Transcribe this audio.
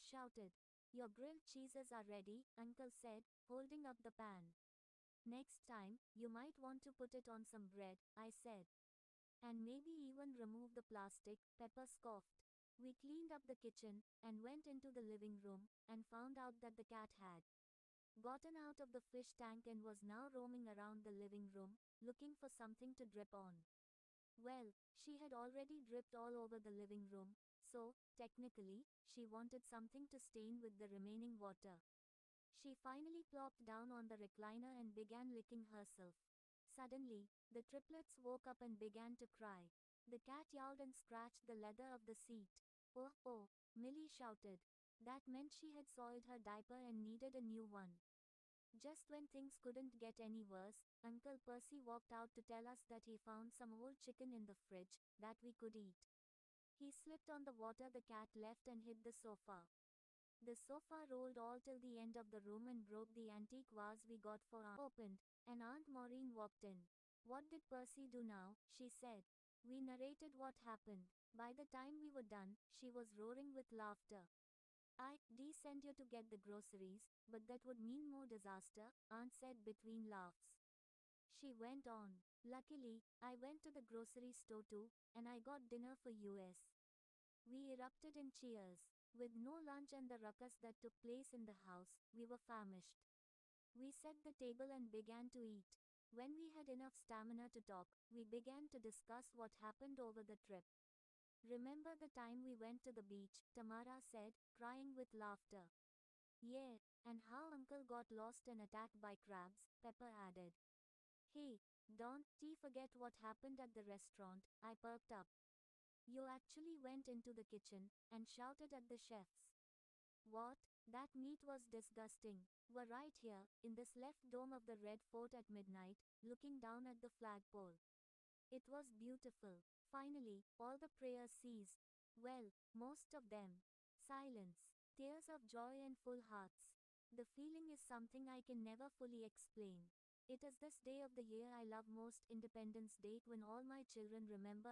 shouted. Your grilled cheeses are ready, Uncle said, holding up the pan. Next time, you might want to put it on some bread, I said. And maybe even remove the plastic, Pepper scoffed. We cleaned up the kitchen, and went into the living room, and found out that the cat had gotten out of the fish tank and was now roaming around the living room, looking for something to drip on. Well, she had already dripped all over the living room, so, technically, she wanted something to stain with the remaining water. She finally plopped down on the recliner and began licking herself. Suddenly, the triplets woke up and began to cry. The cat yowled and scratched the leather of the seat. Oh, oh, Millie shouted. That meant she had soiled her diaper and needed a new one. Just when things couldn't get any worse, Uncle Percy walked out to tell us that he found some old chicken in the fridge that we could eat. He slipped on the water the cat left and hit the sofa. The sofa rolled all till the end of the room and broke the antique vase we got for Aunt. Opened, and Aunt Maureen walked in. What did Percy do now? She said. We narrated what happened. By the time we were done, she was roaring with laughter. I'd send you to get the groceries, but that would mean more disaster, Aunt said between laughs. She went on. Luckily, I went to the grocery store too, and I got dinner for us. We erupted in cheers. With no lunch and the ruckus that took place in the house, we were famished. We set the table and began to eat. When we had enough stamina to talk, we began to discuss what happened over the trip. Remember the time we went to the beach, Tamara said, crying with laughter. Yeah, and how Uncle got lost and attacked by crabs, Pepper added. Hey, don't forget what happened at the restaurant, I perked up. You actually went into the kitchen and shouted at the chefs. What? That meat was disgusting. We're right here, in this left dome of the Red Fort at midnight, looking down at the flagpole. It was beautiful. Finally, all the prayers ceased. Well, most of them. Silence. Tears of joy and full hearts. The feeling is something I can never fully explain. It is this day of the year I love most, Independence Day, when all my children remember